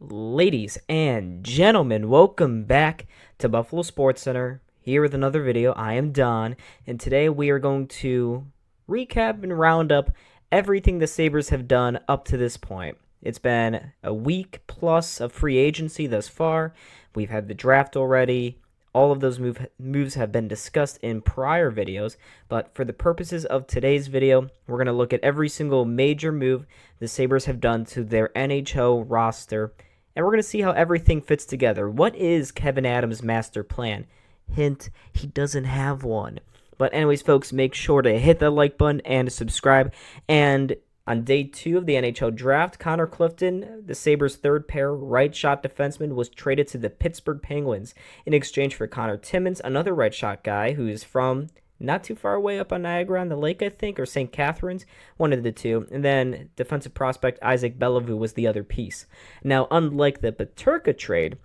Ladies and gentlemen, welcome back to Buffalo SportsCenter. Here with another video. I am Don, and today we are going to recap and round up everything the Sabres have done up to this point. It's been a week plus of free agency thus far. We've had the draft already. All of those moves have been discussed in prior videos, but for the purposes of today's video, we're going to look at every single major move the Sabres have done to their NHL roster, and we're going to see how everything fits together. What is Kevyn Adams' master plan? Hint, he doesn't have one. But anyways, folks, make sure to hit that like button and subscribe. And on day 2 of the NHL draft, Connor Clifton, the Sabres' third-pair right-shot defenseman, was traded to the Pittsburgh Penguins in exchange for Connor Timmins, another right-shot guy who's from not too far away up on Niagara on the Lake, I think, or St. Catharines, one of the two. And then defensive prospect Isaac Bellevue was the other piece. Now, unlike the Peterka trade,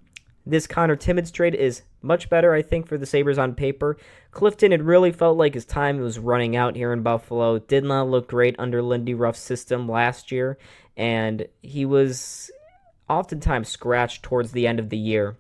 this Connor Timmins trade is much better, I think, for the Sabres on paper. Clifton, it really felt like his time was running out here in Buffalo. Did not look great under Lindy Ruff's system last year, and he was oftentimes scratched towards the end of the year.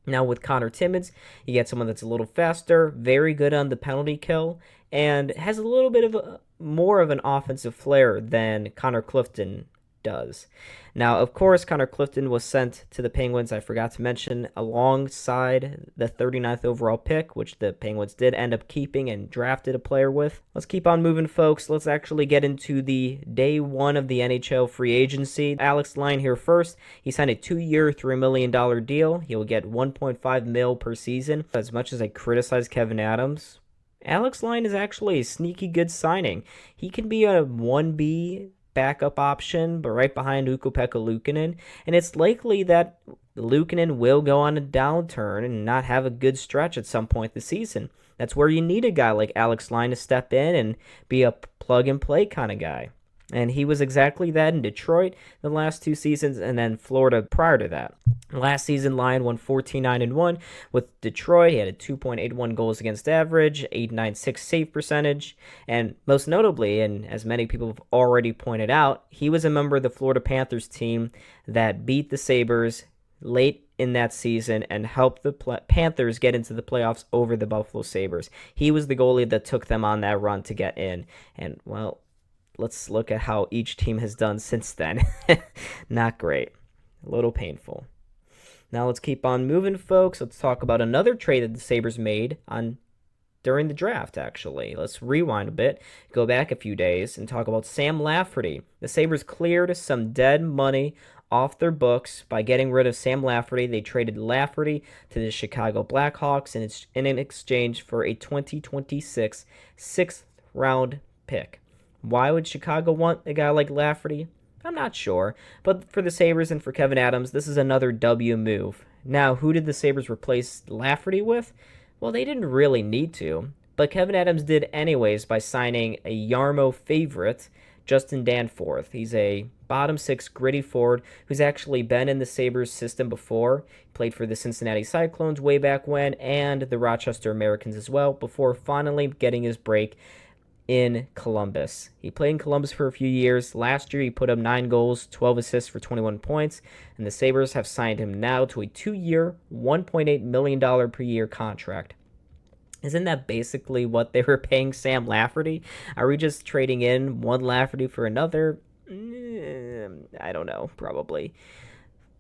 Now with Connor Timmins, you get someone that's a little faster, very good on the penalty kill, and has a little bit of more of an offensive flair than Connor Clifton does. Now, of course, Connor Clifton was sent to the Penguins, I forgot to mention, alongside the 39th overall pick, which the Penguins did end up keeping and drafted a player with. Let's keep on moving, folks. Let's actually get into the day 1 of the NHL free agency. Alex Lyon here first. He signed a 2-year, $3 million deal. He will get $1.5 million per season. As much as I criticize Kevyn Adams, Alex Lyon is actually a sneaky good signing. He can be a 1B backup option, but right behind Ukko-Pekka Luukkonen, and it's likely that Luukkonen will go on a downturn and not have a good stretch at some point this season. That's where you need a guy like Alex Lyon to step in and be a plug-and-play kind of guy. And he was exactly that in Detroit the last 2 seasons, and then Florida prior to that. Last season, Lyon won 14-9-1 with Detroit. He had a 2.81 goals against average, 8.96 save percentage, and most notably, and as many people have already pointed out, he was a member of the Florida Panthers team that beat the Sabres late in that season and helped the Panthers get into the playoffs over the Buffalo Sabres. He was the goalie that took them on that run to get in, and well, let's look at how each team has done since then. Not great. A little painful. Now let's keep on moving, folks. Let's talk about another trade that the Sabres made during the draft, actually. Let's rewind a bit, go back a few days, and talk about Sam Lafferty. The Sabres cleared some dead money off their books by getting rid of Sam Lafferty. They traded Lafferty to the Chicago Blackhawks in exchange for a 2026 6th-round pick. Why would Chicago want a guy like Lafferty? I'm not sure, but for the Sabres and for Kevyn Adams, this is another W move. Now, who did the Sabres replace Lafferty with? Well, they didn't really need to, but Kevyn Adams did anyways by signing a Yarmo favorite, Justin Danforth. He's a bottom 6 gritty forward who's actually been in the Sabres system before. He played for the Cincinnati Cyclones way back when and the Rochester Americans as well, before finally getting his break in Columbus. He played in Columbus for a few years. Last year, he put up 9 goals, 12 assists for 21 points, and the Sabres have signed him now to a 2-year, $1.8 million per year contract. Isn't that basically what they were paying Sam Lafferty? Are we just trading in one Lafferty for another? I don't know, probably.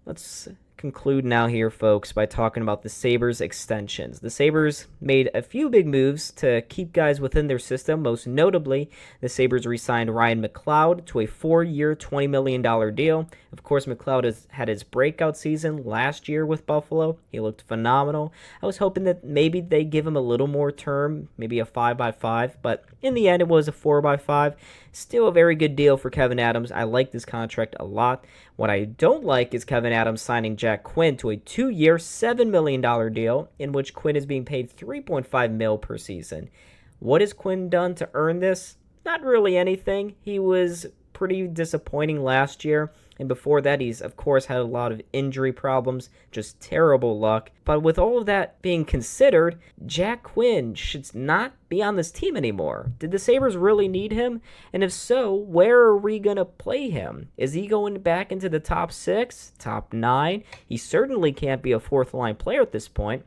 Let's conclude now here, folks, by talking about the Sabres extensions. The Sabres made a few big moves to keep guys within their system. Most notably, the Sabres re-signed Ryan McLeod to a 4-year, $20 million deal. Of course, McLeod has had his breakout season last year with Buffalo. He looked phenomenal. I was hoping that maybe they give him a little more term, maybe a 5x5, but in the end, it was a 4x5. Still a very good deal for Kevyn Adams. I like this contract a lot. What I don't like is Kevyn Adams signing Jack Quinn to a 2-year, $7 million deal, in which Quinn is being paid $3.5 million per season. What has Quinn done to earn this? Not really anything. He was pretty disappointing last year. And before that, he's, of course, had a lot of injury problems, just terrible luck. But with all of that being considered, Jack Quinn should not be on this team anymore. Did the Sabres really need him? And if so, where are we going to play him? Is he going back into the top 6, top 9? He certainly can't be a fourth-line player at this point.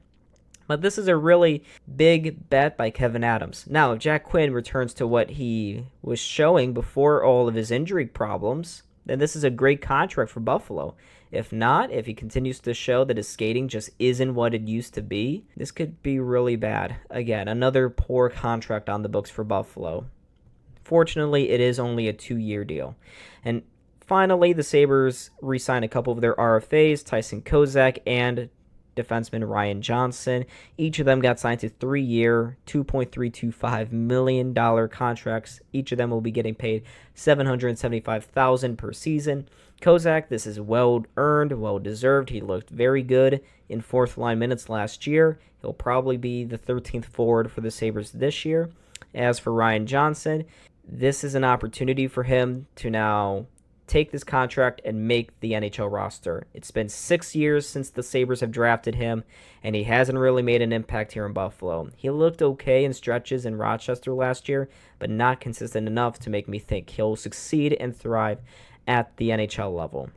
But this is a really big bet by Kevyn Adams. Now, if Jack Quinn returns to what he was showing before all of his injury problems, then this is a great contract for Buffalo. If not, if he continues to show that his skating just isn't what it used to be, this could be really bad. Again, another poor contract on the books for Buffalo. Fortunately, it is only a 2-year deal. And finally, the Sabres re-signed a couple of their RFAs, Tyson Kozak and defenseman Ryan Johnson. Each of them got signed to 3-year, $2.325 million contracts. Each of them will be getting paid $775,000 per season. Kozak, this is well-earned, well-deserved. He looked very good in fourth-line minutes last year. He'll probably be the 13th forward for the Sabres this year. As for Ryan Johnson, this is an opportunity for him to now take this contract and make the NHL roster. It's been 6 years since the Sabres have drafted him, and he hasn't really made an impact here in Buffalo. He looked okay in stretches in Rochester last year, but not consistent enough to make me think he'll succeed and thrive at the NHL level.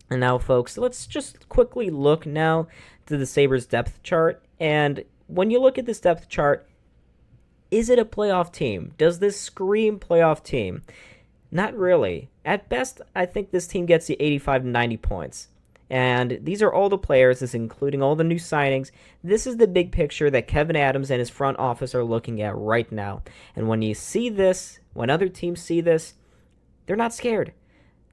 And now, folks, let's just quickly look now to the Sabres depth chart. And when you look at this depth chart, is it a playoff team? Does this scream playoff team? Not really. At best, I think this team gets you 85 to 90 points. And these are all the players, this is including all the new signings. This is the big picture that Kevyn Adams and his front office are looking at right now. And when you see this, when other teams see this, they're not scared.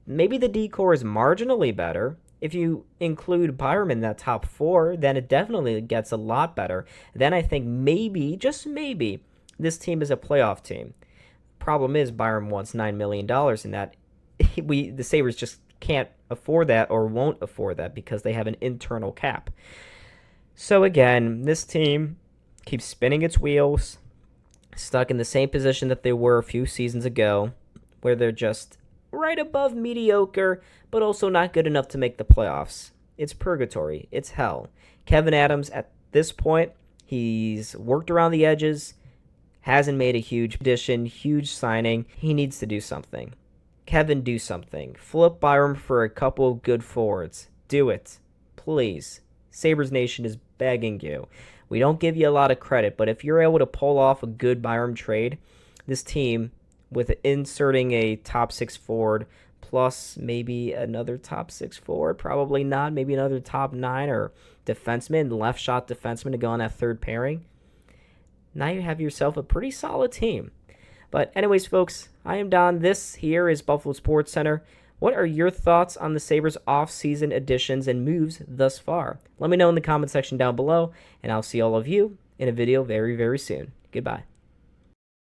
Maybe the D-core is marginally better. If you include Byram in that top 4, then it definitely gets a lot better. Then I think maybe, just maybe, this team is a playoff team. Problem is, Byram wants $9 million, and that the Sabres just can't afford that or won't afford that because they have an internal cap. So again, this team keeps spinning its wheels, stuck in the same position that they were a few seasons ago, where they're just right above mediocre, but also not good enough to make the playoffs. It's purgatory. It's hell. Kevyn Adams, at this point, he's worked around the edges, hasn't made a huge addition, huge signing. He needs to do something. Kevin, do something. Flip Byram for a couple of good forwards. Do it. Please. Sabres Nation is begging you. We don't give you a lot of credit, but if you're able to pull off a good Byram trade, this team, with inserting a top 6 forward, plus maybe another top 6 forward, probably not, maybe another top 9 or defenseman, left shot defenseman to go on that third pairing, now you have yourself a pretty solid team. But anyways, folks, I am Don. This here is Buffalo Sports Center. What are your thoughts on the Sabres off-season additions and moves thus far? Let me know in the comment section down below, and I'll see all of you in a video very, very soon. Goodbye.